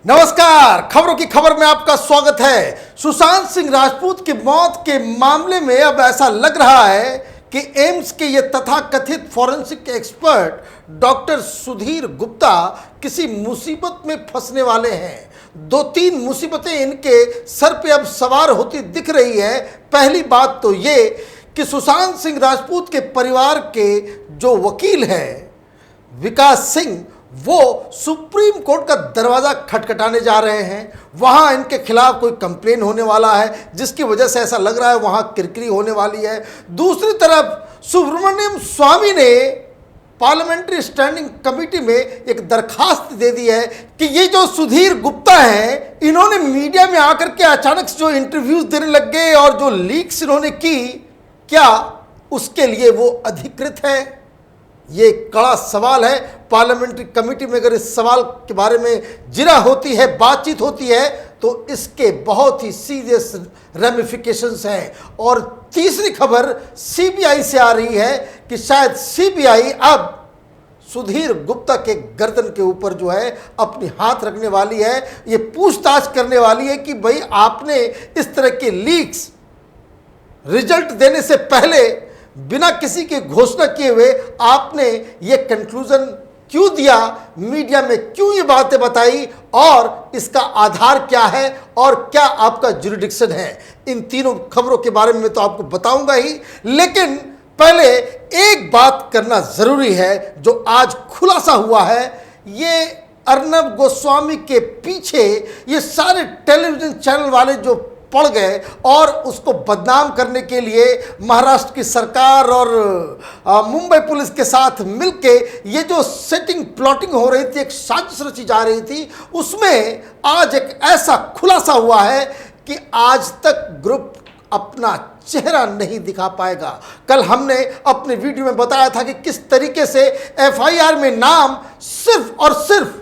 नमस्कार, खबरों की खबर में आपका स्वागत है। सुशांत सिंह राजपूत की मौत के मामले में अब ऐसा लग रहा है कि एम्स के ये तथाकथित forensic expert doctor Sudhir Gupta किसी मुसीबत में फंसने वाले हैं। दो तीन मुसीबतें इनके सर पे अब सवार होती दिख रही है। पहली बात तो ये कि सुशांत सिंह राजपूत के परिवार के जो वकील हैं विकास सिंह, वो सुप्रीम कोर्ट का दरवाज़ा खटखटाने जा रहे हैं। वहाँ इनके खिलाफ कोई कंप्लेन होने वाला है, जिसकी वजह से ऐसा लग रहा है वहाँ किरकिरी होने वाली है। दूसरी तरफ सुब्रमण्यम स्वामी ने पार्लियामेंट्री स्टैंडिंग कमेटी में एक दरखास्त दे दी है कि ये जो सुधीर गुप्ता हैं, इन्होंने मीडिया में आकर के अचानक से जो इंटरव्यूज देने लग गए और जो लीक्स इन्होंने की, क्या उसके लिए वो अधिकृत है? ये कड़ा सवाल है। पार्लियामेंट्री कमेटी में अगर इस सवाल के बारे में जिरा होती है, बातचीत होती है, तो इसके बहुत ही सीरियस रेमिफिकेशंस हैं। और तीसरी खबर सीबीआई से आ रही है कि शायद सीबीआई अब सुधीर गुप्ता के गर्दन के ऊपर जो है अपनी हाथ रखने वाली है। ये पूछताछ करने वाली है कि भाई आपने इस तरह के लीक्स रिजल्ट देने से पहले बिना किसी की घोषणा किए हुए आपने ये कंक्लूजन क्यों दिया, मीडिया में क्यों ये बातें बताई, और इसका आधार क्या है और क्या आपका जुरिडिक्शन है। इन तीनों खबरों के बारे में तो आपको बताऊंगा ही, लेकिन पहले एक बात करना जरूरी है जो आज खुलासा हुआ है। ये अर्नब गोस्वामी के पीछे ये सारे टेलीविजन चैनल वाले जो पड़ गए और उसको बदनाम करने के लिए महाराष्ट्र की सरकार और मुंबई पुलिस के साथ मिलके ये जो सेटिंग प्लॉटिंग हो रही थी, एक साजिश रची जा रही थी, उसमें आज एक ऐसा खुलासा हुआ है कि आज तक ग्रुप अपना चेहरा नहीं दिखा पाएगा। कल हमने अपने वीडियो में बताया था कि किस तरीके से एफआईआर में नाम सिर्फ और सिर्फ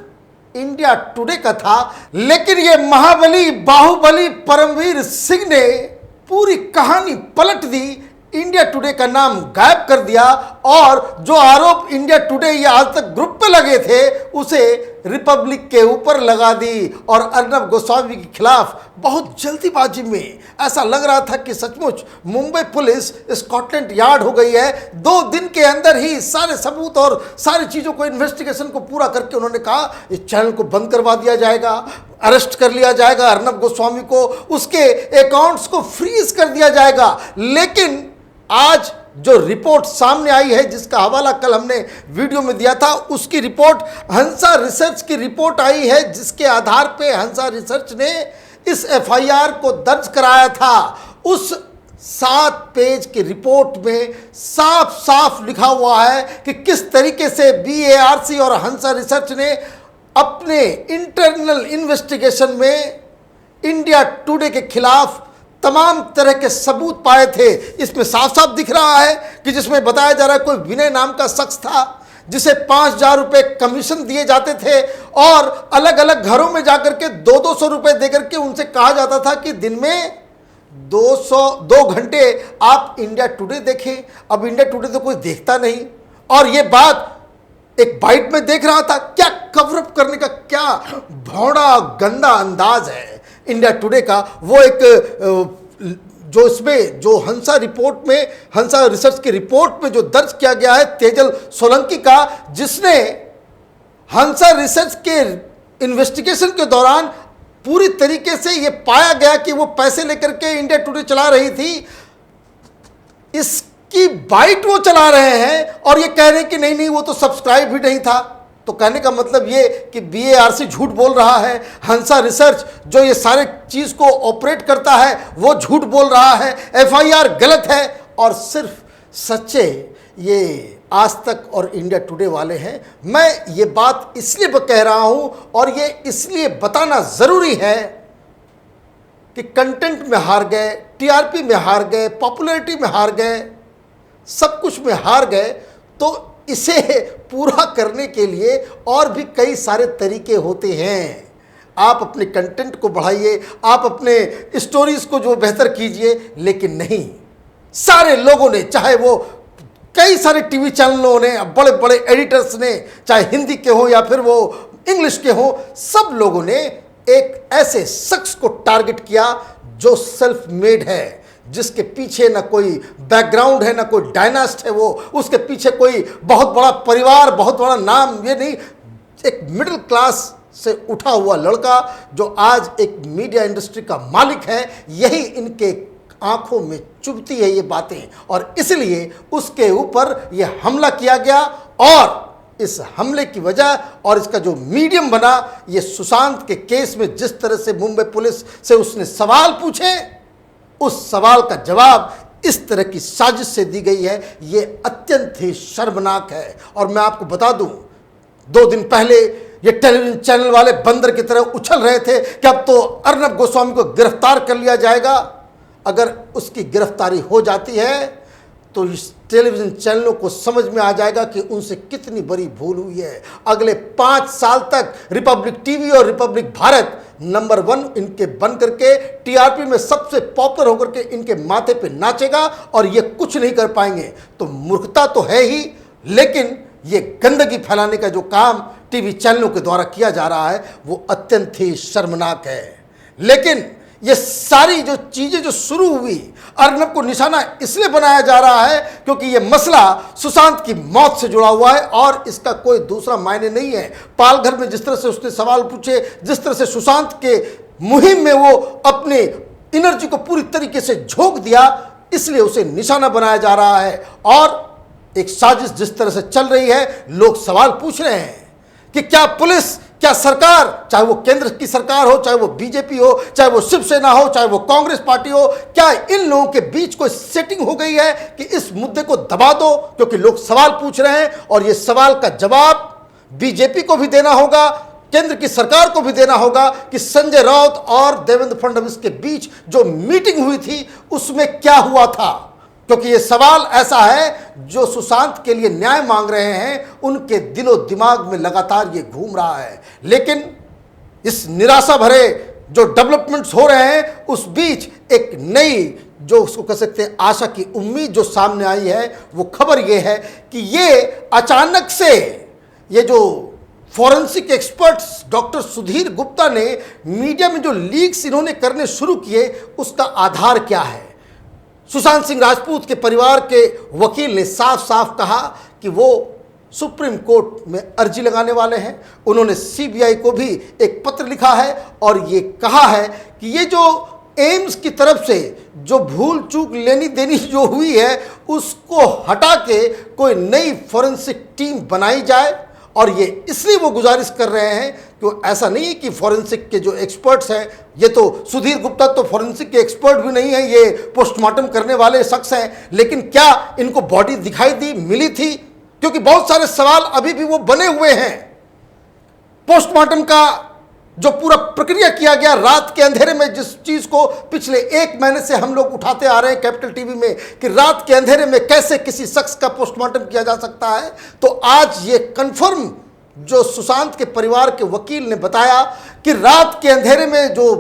इंडिया टुडे का था, लेकिन ये महाबली बाहुबली परमवीर सिंह ने पूरी कहानी पलट दी, इंडिया टुडे का नाम गायब कर दिया और जो आरोप इंडिया टुडे या आज तक ग्रुप पे लगे थे उसे रिपब्लिक के ऊपर लगा दी। और अर्नब गोस्वामी के खिलाफ बहुत जल्दीबाजी में ऐसा लग रहा था कि सचमुच मुंबई पुलिस स्कॉटलैंड यार्ड हो गई है। 2 दिन के अंदर ही सारे सबूत और सारी चीज़ों को, इन्वेस्टिगेशन को पूरा करके उन्होंने कहा इस चैनल को बंद करवा दिया जाएगा, अरेस्ट कर लिया जाएगा अर्नब गोस्वामी को, उसके अकाउंट्स को फ्रीज कर दिया जाएगा। लेकिन आज जो रिपोर्ट सामने आई है, जिसका हवाला कल हमने वीडियो में दिया था, उसकी रिपोर्ट हंसा रिसर्च की रिपोर्ट आई है, जिसके आधार पे हंसा रिसर्च ने इस एफआईआर को दर्ज कराया था। उस 7 पेज की रिपोर्ट में साफ साफ लिखा हुआ है कि किस तरीके से बीएआरसी और हंसा रिसर्च ने अपने इंटरनल इन्वेस्टिगेशन में इंडिया टुडे के खिलाफ तमाम तरह के सबूत पाए थे। इसमें साफ साफ दिख रहा है कि जिसमें बताया जा रहा है कोई विनय नाम का शख्स था जिसे 5,000 रुपये कमीशन दिए जाते थे और अलग अलग घरों में जाकर के 200 रुपये देकर के उनसे कहा जाता था कि दिन में 2 घंटे आप इंडिया टुडे देखें। अब इंडिया टुडे तो कोई देखता नहीं, और ये बात एक बाइट में देख रहा था। क्या कवरअप करने का क्या भौड़ा गंदा अंदाज है इंडिया टुडे का। वो एक जो इसमें जो हंसा रिपोर्ट में, हंसा रिसर्च की रिपोर्ट में जो दर्ज किया गया है तेजल सोलंकी का, जिसने हंसा रिसर्च के इन्वेस्टिगेशन के दौरान पूरी तरीके से ये पाया गया कि वो पैसे लेकर के इंडिया टुडे चला रही थी, इसकी बाइट वो चला रहे हैं और ये कह रहे हैं कि नहीं नहीं वो तो सब्सक्राइब भी नहीं था। तो कहने का मतलब ये कि बीएआरसी झूठ बोल रहा है, हंसा रिसर्च जो ये सारे चीज़ को ऑपरेट करता है वो झूठ बोल रहा है, एफआईआर गलत है, और सिर्फ सच्चे ये आज तक और इंडिया टुडे वाले हैं। मैं ये बात इसलिए कह रहा हूँ और ये इसलिए बताना ज़रूरी है कि कंटेंट में हार गए, टीआरपी में हार गए, पॉपुलैरिटी में हार गए, सब कुछ में हार गए, तो इसे पूरा करने के लिए और भी कई सारे तरीके होते हैं। आप अपने कंटेंट को बढ़ाइए, आप अपने स्टोरीज को जो बेहतर कीजिए, लेकिन नहीं, सारे लोगों ने, चाहे वो कई सारे टीवी चैनलों ने, बड़े बड़े एडिटर्स ने, चाहे हिंदी के हो या फिर वो इंग्लिश के हो, सब लोगों ने एक ऐसे शख्स को टारगेट किया जो सेल्फ मेड है, जिसके पीछे ना कोई बैकग्राउंड है, ना कोई डायनास्ट है, वो उसके पीछे कोई बहुत बड़ा परिवार, बहुत बड़ा नाम, ये नहीं, एक मिडिल क्लास से उठा हुआ लड़का जो आज एक मीडिया इंडस्ट्री का मालिक है। यही इनके आंखों में चुभती है ये बातें, और इसलिए उसके ऊपर ये हमला किया गया। और इस हमले की वजह और इसका जो मीडियम बना, ये सुशांत के केस में जिस तरह से मुंबई पुलिस से उसने सवाल पूछे, उस सवाल का जवाब इस तरह की साजिश से दी गई है, ये अत्यंत ही शर्मनाक है। और मैं आपको बता दूं, 2 दिन पहले ये टेलीविजन चैनल वाले बंदर की तरह उछल रहे थे कि अब तो अर्नब गोस्वामी को गिरफ्तार कर लिया जाएगा। अगर उसकी गिरफ्तारी हो जाती है तो इस टेलीविजन चैनलों को समझ में आ जाएगा कि उनसे कितनी बड़ी भूल हुई है। अगले 5 साल तक रिपब्लिक टीवी और रिपब्लिक भारत नंबर 1 इनके बन करके टीआरपी में सबसे पॉपुलर होकर के इनके माथे पे नाचेगा, और ये कुछ नहीं कर पाएंगे। तो मूर्खता तो है ही, लेकिन ये गंदगी फैलाने का जो काम टीवी चैनलों के द्वारा किया जा रहा है वो अत्यंत ही शर्मनाक है। लेकिन ये सारी जो चीजें जो शुरू हुई, अर्नब को निशाना इसलिए बनाया जा रहा है क्योंकि ये मसला सुशांत की मौत से जुड़ा हुआ है, और इसका कोई दूसरा मायने नहीं है। पालघर में जिस तरह से उसने सवाल पूछे, जिस तरह से सुशांत के मुहिम में वो अपने एनर्जी को पूरी तरीके से झोंक दिया, इसलिए उसे निशाना बनाया जा रहा है। और एक साजिश जिस तरह से चल रही है, लोग सवाल पूछ रहे हैं कि क्या पुलिस, क्या सरकार, चाहे वो केंद्र की सरकार हो, चाहे वो बीजेपी हो, चाहे वो शिवसेना हो, चाहे वो कांग्रेस पार्टी हो, क्या इन लोगों के बीच कोई सेटिंग हो गई है कि इस मुद्दे को दबा दो? क्योंकि लोग सवाल पूछ रहे हैं, और ये सवाल का जवाब बीजेपी को भी देना होगा, केंद्र की सरकार को भी देना होगा कि संजय राउत और देवेंद्र फडणवीस के बीच जो मीटिंग हुई थी उसमें क्या हुआ था। क्योंकि ये सवाल ऐसा है जो सुशांत के लिए न्याय मांग रहे हैं, उनके दिलो दिमाग में लगातार ये घूम रहा है। लेकिन इस निराशा भरे जो डेवलपमेंट्स हो रहे हैं, उस बीच एक नई, जो उसको कह सकते हैं आशा की उम्मीद जो सामने आई है, वो खबर ये है कि ये अचानक से ये जो forensic experts doctor Sudhir Gupta ने मीडिया में जो लीक्स इन्होंने करने शुरू किए, उसका आधार क्या है। सुशांत सिंह राजपूत के परिवार के वकील ने साफ साफ कहा कि वो सुप्रीम कोर्ट में अर्जी लगाने वाले हैं। उन्होंने सीबीआई को भी एक पत्र लिखा है और ये कहा है कि ये जो एम्स की तरफ से जो भूल चूक लेनी देनी जो हुई है, उसको हटा के कोई नई फॉरेंसिक टीम बनाई जाए। और ये इसलिए वो गुजारिश कर रहे हैं कि ऐसा नहीं है कि फॉरेंसिक के जो एक्सपर्ट्स हैं, ये तो सुधीर गुप्ता तो फॉरेंसिक के एक्सपर्ट भी नहीं है, ये पोस्टमार्टम करने वाले शख्स हैं। लेकिन क्या इनको बॉडी दिखाई दी, मिली थी? क्योंकि बहुत सारे सवाल अभी भी वो बने हुए हैं। पोस्टमार्टम का जो पूरा प्रक्रिया किया गया रात के अंधेरे में, जिस चीज को पिछले 1 महीने से हम लोग उठाते आ रहे हैं कैपिटल टीवी में कि रात के अंधेरे में कैसे किसी शख्स का पोस्टमार्टम किया जा सकता है, तो आज ये कंफर्म जो सुशांत के परिवार के वकील ने बताया कि रात के अंधेरे में जो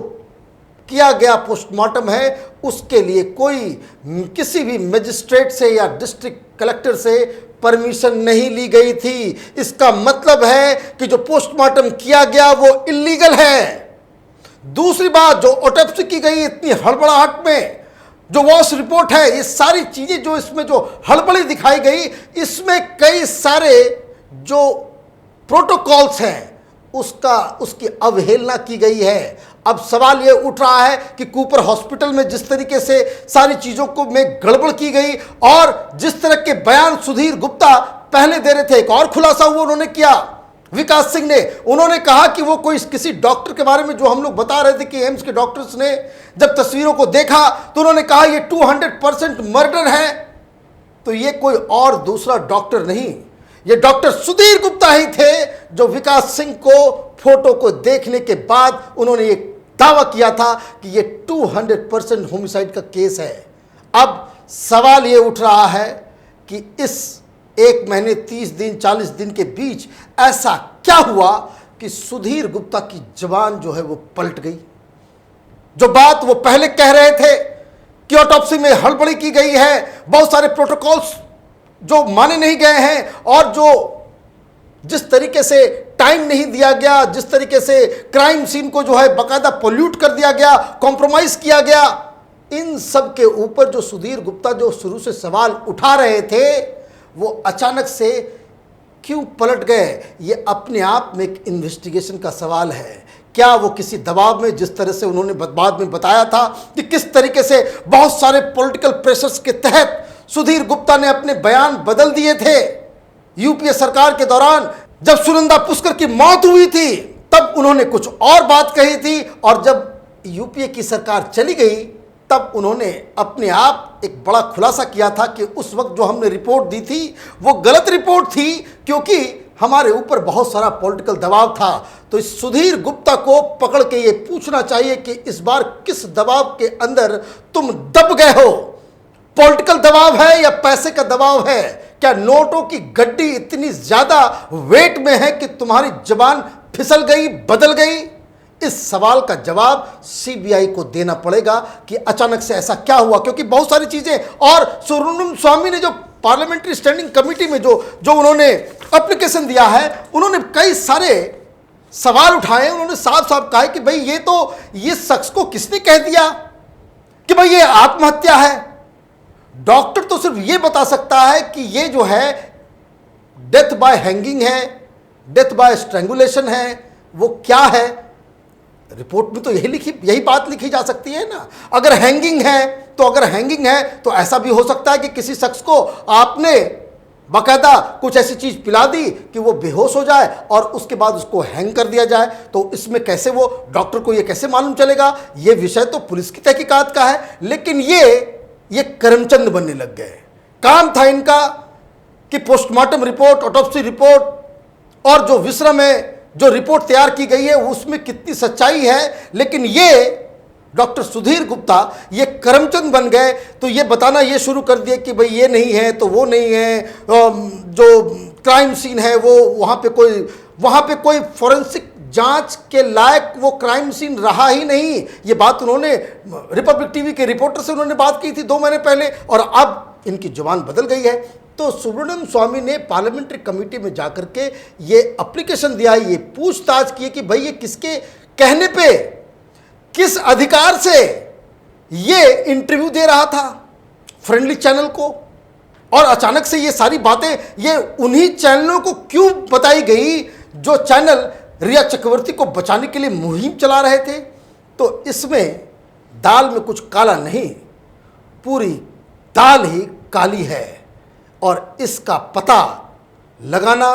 किया गया पोस्टमार्टम है, उसके लिए कोई किसी भी मजिस्ट्रेट से या डिस्ट्रिक्ट कलेक्टर से परमिशन नहीं ली गई थी। इसका मतलब है कि जो पोस्टमार्टम किया गया वो इल्लीगल है। दूसरी बात, जो ऑटोप्सी की गई इतनी हड़बड़ाहट में, जो वॉश रिपोर्ट है, ये सारी चीजें जो इसमें जो हड़बड़ी दिखाई गई, इसमें कई सारे जो प्रोटोकॉल्स हैं उसकी अवहेलना की गई है। अब सवाल ये उठ रहा है कि कूपर हॉस्पिटल में जिस तरीके से सारी चीजों को में गड़बड़ की गई और जिस तरह के बयान सुधीर गुप्ता पहले दे रहे थे, एक और खुलासा हुआ उन्होंने किया, विकास सिंह ने, उन्होंने कहा कि वो कोई किसी डॉक्टर के बारे में जो हम लोग बता रहे थे कि एम्स के डॉक्टर्स ने जब तस्वीरों को देखा तो उन्होंने कहा ये 200% मर्डर है। तो ये कोई और दूसरा डॉक्टर नहीं, ये डॉक्टर सुधीर गुप्ता ही थे जो विकास सिंह को फोटो को देखने के बाद उन्होंने ये दावा किया था कि ये 200% होमिसाइड का केस है। अब सवाल ये उठ रहा है कि इस 1 महीने 30 दिन 40 दिन के बीच ऐसा क्या हुआ कि सुधीर गुप्ता की जबान जो है वो पलट गई। जो बात वो पहले कह रहे थे कि ऑटोप्सी में हड़बड़ी की गई है, बहुत सारे प्रोटोकॉल्स जो माने नहीं गए हैं और जो जिस तरीके से टाइम नहीं दिया गया, जिस तरीके से क्राइम सीन को जो है बाकायदा पोल्यूट कर दिया गया, कॉम्प्रोमाइज किया गया, इन सब के ऊपर जो सुधीर गुप्ता जो शुरू से सवाल उठा रहे थे वो अचानक से क्यों पलट गए, ये अपने आप में एक इन्वेस्टिगेशन का सवाल है। क्या वो किसी दबाव में, जिस तरह से उन्होंने बाद में बताया था कि किस तरीके से बहुत सारे पॉलिटिकल प्रेशर्स के तहत सुधीर गुप्ता ने अपने बयान बदल दिए थे। यूपीए सरकार के दौरान जब सुनंदा पुष्कर की मौत हुई थी तब उन्होंने कुछ और बात कही थी, और जब यूपीए की सरकार चली गई तब उन्होंने अपने आप एक बड़ा खुलासा किया था कि उस वक्त जो हमने रिपोर्ट दी थी वो गलत रिपोर्ट थी, क्योंकि हमारे ऊपर बहुत सारा पॉलिटिकल दबाव था। तो इस सुधीर गुप्ता को पकड़ के ये पूछना चाहिए कि इस बार किस दबाव के अंदर तुम दब गए हो, पॉलिटिकल दबाव है या पैसे का दबाव है? क्या नोटों की गड्डी इतनी ज्यादा वेट में है कि तुम्हारी जबान फिसल गई, बदल गई? इस सवाल का जवाब सीबीआई को देना पड़ेगा कि अचानक से ऐसा क्या हुआ, क्योंकि बहुत सारी चीजें, और सुब्रमण्यम स्वामी ने जो पार्लियामेंट्री स्टैंडिंग कमेटी में जो उन्होंने एप्लीकेशन दिया है, उन्होंने कई सारे सवाल उठाए। उन्होंने साफ साफ कहा कि भाई ये शख्स को किसने कह दिया कि भाई ये आत्महत्या है? डॉक्टर तो सिर्फ ये बता सकता है कि ये जो है डेथ बाय हैंगिंग है, डेथ बाय स्ट्रैंगुलेशन है, वो क्या है? रिपोर्ट में तो यही बात लिखी जा सकती है ना। अगर हैंगिंग है तो ऐसा भी हो सकता है कि किसी शख्स को आपने बाकायदा कुछ ऐसी चीज पिला दी कि वो बेहोश हो जाए और उसके बाद उसको हैंग कर दिया जाए। तो इसमें कैसे वो डॉक्टर को ये कैसे मालूम चलेगा? ये विषय तो पुलिस की तहकीकात का है। लेकिन ये करमचंद बनने लग गए। काम था इनका कि पोस्टमार्टम रिपोर्ट, ऑटोप्सी रिपोर्ट और जो विश्रम है, जो रिपोर्ट तैयार की गई है उसमें कितनी सच्चाई है। लेकिन ये डॉक्टर सुधीर गुप्ता ये करमचंद बन गए, तो ये बताना ये शुरू कर दिए कि भाई ये नहीं है तो वो नहीं है, जो क्राइम सीन है वो वहाँ पे कोई फॉरेंसिक जांच के लायक वो क्राइम सीन रहा ही नहीं। ये बात उन्होंने रिपब्लिक टीवी के रिपोर्टर से उन्होंने बात की थी 2 महीने पहले, और अब इनकी जुबान बदल गई है। तो सुब्रमण्यम स्वामी ने पार्लियामेंट्री कमेटी में जाकर के ये एप्लीकेशन दिया, ये पूछताछ की कि भाई ये किसके कहने पे, किस अधिकार से ये इंटरव्यू दे रहा था फ्रेंडली चैनल को, और अचानक से ये सारी बातें ये उन्हीं चैनलों को क्यों बताई गई जो चैनल रिया चक्रवर्ती को बचाने के लिए मुहिम चला रहे थे? तो इसमें दाल में कुछ काला नहीं, पूरी दाल ही काली है, और इसका पता लगाना,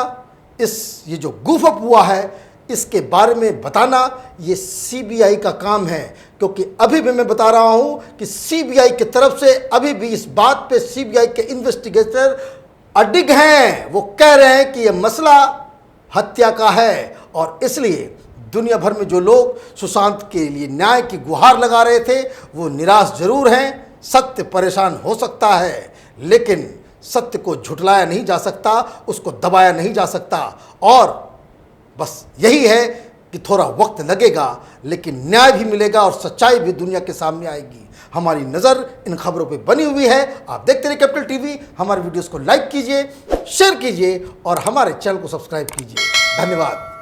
ये जो गूफ अप हुआ है इसके बारे में बताना, ये सीबीआई का काम है। क्योंकि अभी भी मैं बता रहा हूं कि सीबीआई की तरफ से अभी भी इस बात पे सीबीआई के इन्वेस्टिगेटर अडिग हैं। वो कह रहे हैं कि यह मसला हत्या का है, और इसलिए दुनिया भर में जो लोग सुशांत के लिए न्याय की गुहार लगा रहे थे वो निराश जरूर हैं। सत्य परेशान हो सकता है, लेकिन सत्य को झुठलाया नहीं जा सकता, उसको दबाया नहीं जा सकता। और बस यही है कि थोड़ा वक्त लगेगा, लेकिन न्याय भी मिलेगा और सच्चाई भी दुनिया के सामने आएगी। हमारी नज़र इन खबरों पे बनी हुई है। आप देखते रहिए कैपिटल टीवी। हमारे वीडियोस को लाइक कीजिए, शेयर कीजिए और हमारे चैनल को सब्सक्राइब कीजिए। धन्यवाद।